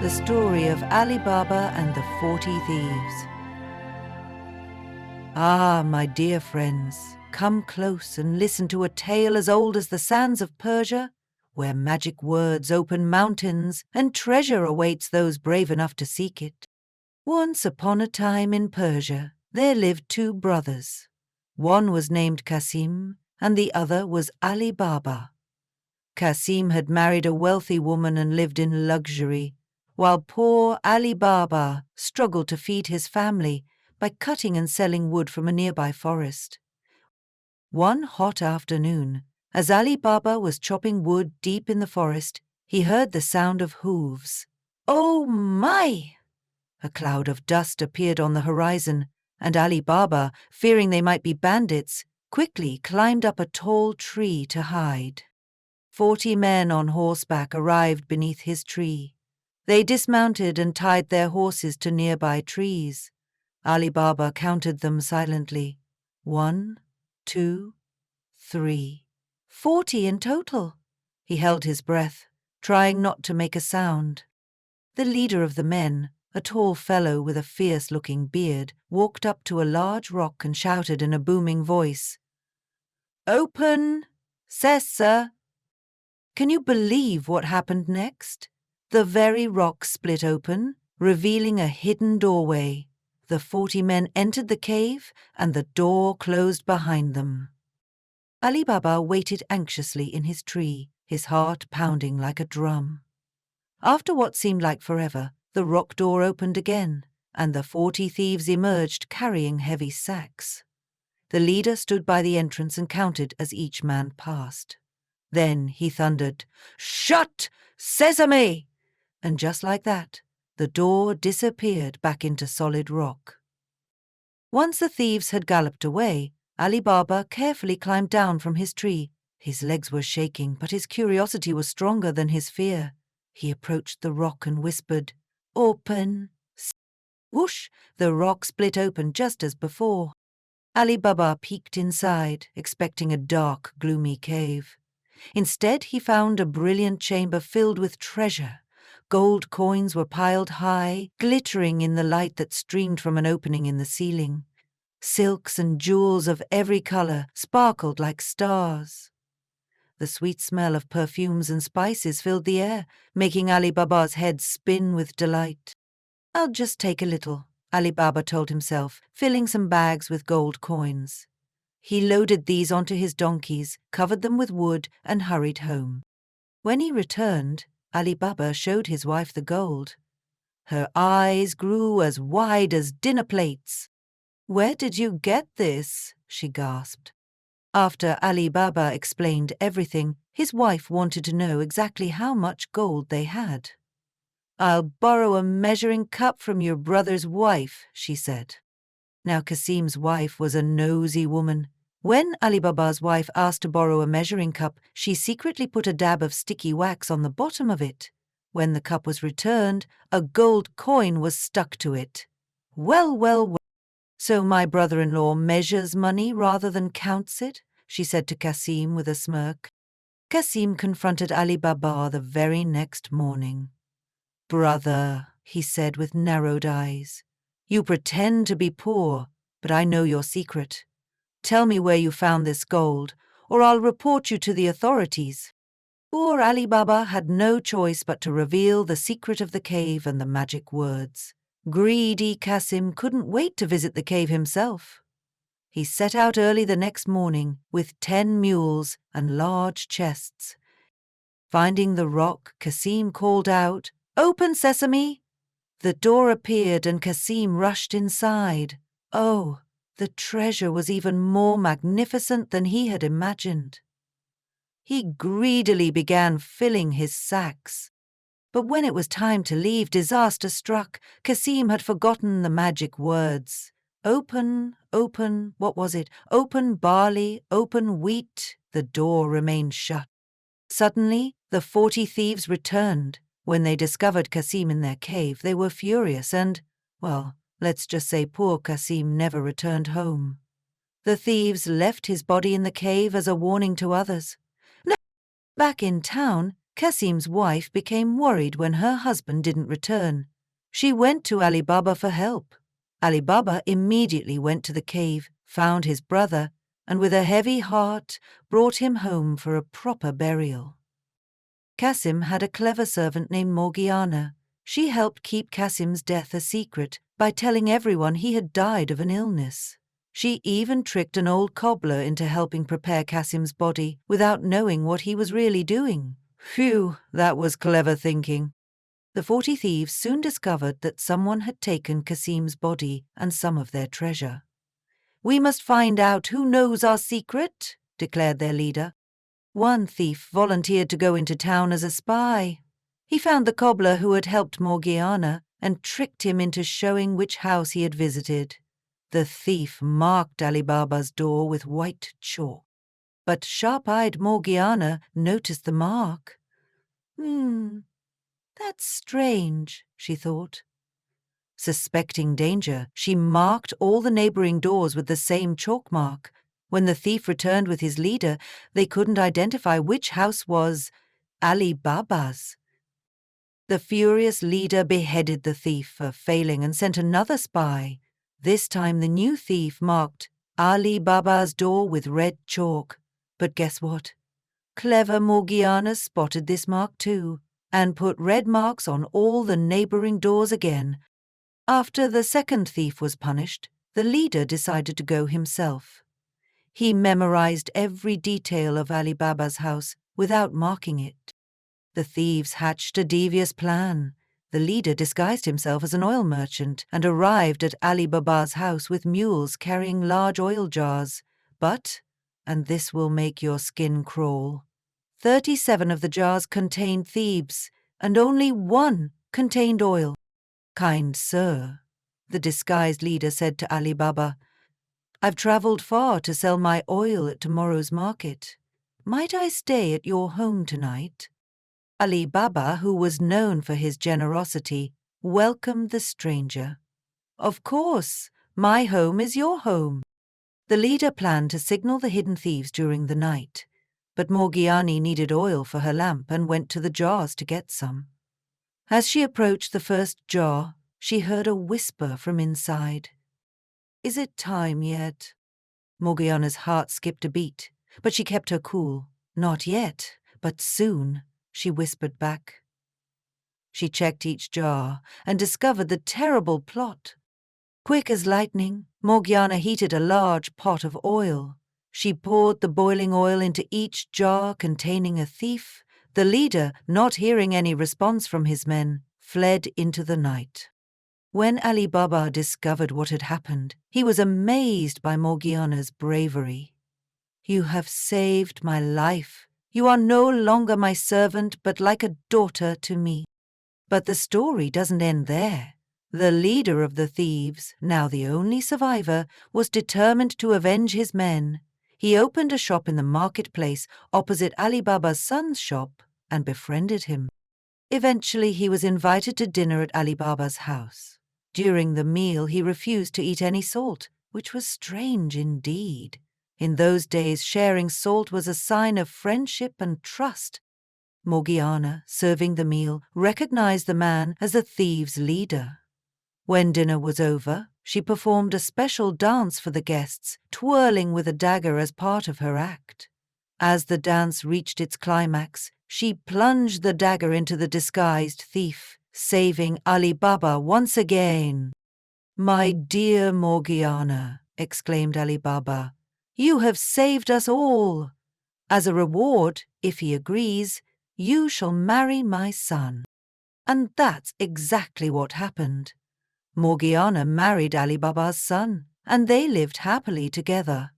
the story of Ali Baba and the 40 Thieves. Ah, my dear friends, come close and listen to a tale as old as the sands of Persia, where magic words open mountains and treasure awaits those brave enough to seek it. Once upon a time in Persia, there lived two brothers. One was named Qasim, and the other was Ali Baba. Qasim had married a wealthy woman and lived in luxury, while poor Ali Baba struggled to feed his family by cutting and selling wood from a nearby forest. One hot afternoon, as Ali Baba was chopping wood deep in the forest, he heard the sound of hooves. Oh my! A cloud of dust appeared on the horizon, and Ali Baba, fearing they might be bandits, quickly climbed up a tall tree to hide. 40 men on horseback arrived beneath his tree. They dismounted and tied their horses to nearby trees. Ali Baba counted them silently. 1, 2, 3. 40 in total. He held his breath, trying not to make a sound. The leader of the men, a tall fellow with a fierce-looking beard, walked up to a large rock and shouted in a booming voice, "Open! Sesame!" Can you believe what happened next? The very rock split open, revealing a hidden doorway. The 40 men entered the cave, and the door closed behind them. Ali Baba waited anxiously in his tree, his heart pounding like a drum. After what seemed like forever, the rock door opened again, and the 40 thieves emerged carrying heavy sacks. The leader stood by the entrance and counted as each man passed. Then he thundered, "Shut! Sesame!" And just like that, the door disappeared back into solid rock. Once the thieves had galloped away, Ali Baba carefully climbed down from his tree. His legs were shaking, but his curiosity was stronger than his fear. He approached the rock and whispered, "Open!" Whoosh! The rock split open just as before. Ali Baba peeked inside, expecting a dark, gloomy cave. Instead, he found a brilliant chamber filled with treasure. Gold coins were piled high, glittering in the light that streamed from an opening in the ceiling. Silks and jewels of every color sparkled like stars. The sweet smell of perfumes and spices filled the air, making Ali Baba's head spin with delight. "I'll just take a little," Ali Baba told himself, filling some bags with gold coins. He loaded these onto his donkeys, covered them with wood, and hurried home. When he returned, Ali Baba showed his wife the gold. Her eyes grew as wide as dinner plates. "Where did you get this?" she gasped. After Ali Baba explained everything, his wife wanted to know exactly how much gold they had. "I'll borrow a measuring cup from your brother's wife," she said. Now Qasim's wife was a nosy woman. When Ali Baba's wife asked to borrow a measuring cup, she secretly put a dab of sticky wax on the bottom of it. When the cup was returned, a gold coin was stuck to it. Well, well, well. "So my brother-in-law measures money rather than counts it?" she said to Qasim with a smirk. Qasim confronted Ali Baba the very next morning. "Brother," he said with narrowed eyes, "you pretend to be poor, but I know your secret. Tell me where you found this gold, or I'll report you to the authorities." Poor Ali Baba had no choice but to reveal the secret of the cave and the magic words. Greedy Qasim couldn't wait to visit the cave himself. He set out early the next morning with 10 mules and large chests. Finding the rock, Qasim called out, "Open, Sesame!" The door appeared and Qasim rushed inside. Oh, the treasure was even more magnificent than he had imagined. He greedily began filling his sacks. But when it was time to leave, disaster struck. Qasim had forgotten the magic words. "Open, open," what was it? "Open barley, open wheat." The door remained shut. Suddenly, the 40 thieves returned. When they discovered Qasim in their cave, they were furious and, well, let's just say poor Qasim never returned home. The thieves left his body in the cave as a warning to others. Back in town, Kasim's wife became worried when her husband didn't return. She went to Ali Baba for help. Ali Baba immediately went to the cave, found his brother, and with a heavy heart brought him home for a proper burial. Kasim had a clever servant named Morgiana. She helped keep Kasim's death a secret by telling everyone he had died of an illness. She even tricked an old cobbler into helping prepare Kasim's body without knowing what he was really doing. Phew, that was clever thinking. The 40 Thieves soon discovered that someone had taken Kasim's body and some of their treasure. "We must find out who knows our secret," declared their leader. One thief volunteered to go into town as a spy. He found the cobbler who had helped Morgiana and tricked him into showing which house he had visited. The thief marked Ali Baba's door with white chalk. But sharp-eyed Morgiana noticed the mark. That's strange," she thought. Suspecting danger, she marked all the neighboring doors with the same chalk mark. When the thief returned with his leader, they couldn't identify which house was Ali Baba's. The furious leader beheaded the thief for failing and sent another spy. This time the new thief marked Ali Baba's door with red chalk. But guess what? Clever Morgiana spotted this mark too, and put red marks on all the neighboring doors again. After the second thief was punished, the leader decided to go himself. He memorized every detail of Ali Baba's house without marking it. The thieves hatched a devious plan. The leader disguised himself as an oil merchant and arrived at Ali Baba's house with mules carrying large oil jars. But, and this will make your skin crawl, 37 of the jars contained thieves, and only 1 contained oil. "Kind sir," the disguised leader said to Ali Baba, "I've traveled far to sell my oil at tomorrow's market. Might I stay at your home tonight?" Ali Baba, who was known for his generosity, welcomed the stranger. "Of course, my home is your home." The leader planned to signal the hidden thieves during the night, but Morgiana needed oil for her lamp and went to the jars to get some. As she approached the first jar, she heard a whisper from inside. "Is it time yet?" Morgiana's heart skipped a beat, but she kept her cool. "Not yet, but soon," she whispered back. She checked each jar and discovered the terrible plot. Quick as lightning, Morgiana heated a large pot of oil. She poured the boiling oil into each jar containing a thief. The leader, not hearing any response from his men, fled into the night. When Ali Baba discovered what had happened, he was amazed by Morgiana's bravery. "You have saved my life. You are no longer my servant, but like a daughter to me." But the story doesn't end there. The leader of the thieves, now the only survivor, was determined to avenge his men. He opened a shop in the marketplace opposite Ali Baba's son's shop and befriended him. Eventually, he was invited to dinner at Ali Baba's house. During the meal, he refused to eat any salt, which was strange indeed. In those days, sharing salt was a sign of friendship and trust. Morgiana, serving the meal, recognized the man as the thieves' leader. When dinner was over, she performed a special dance for the guests, twirling with a dagger as part of her act. As the dance reached its climax, she plunged the dagger into the disguised thief, saving Ali Baba once again. "My dear Morgiana," exclaimed Ali Baba, "you have saved us all. As a reward, if he agrees, you shall marry my son." And that's exactly what happened. Morgiana married Ali Baba's son, and they lived happily together.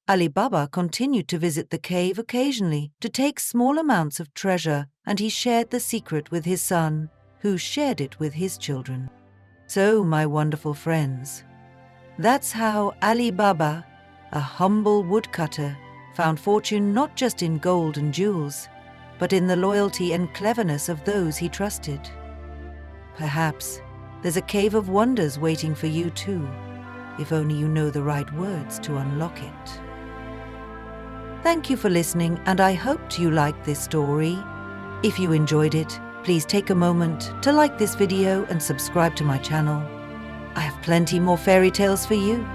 Ali Baba continued to visit the cave occasionally to take small amounts of treasure, and he shared the secret with his son, who shared it with his children. So, my wonderful friends, that's how Ali Baba, a humble woodcutter, found fortune not just in gold and jewels, but in the loyalty and cleverness of those he trusted. Perhaps there's a cave of wonders waiting for you too, if only you know the right words to unlock it. Thank you for listening, and I hoped you liked this story. If you enjoyed it, please take a moment to like this video and subscribe to my channel. I have plenty more fairy tales for you.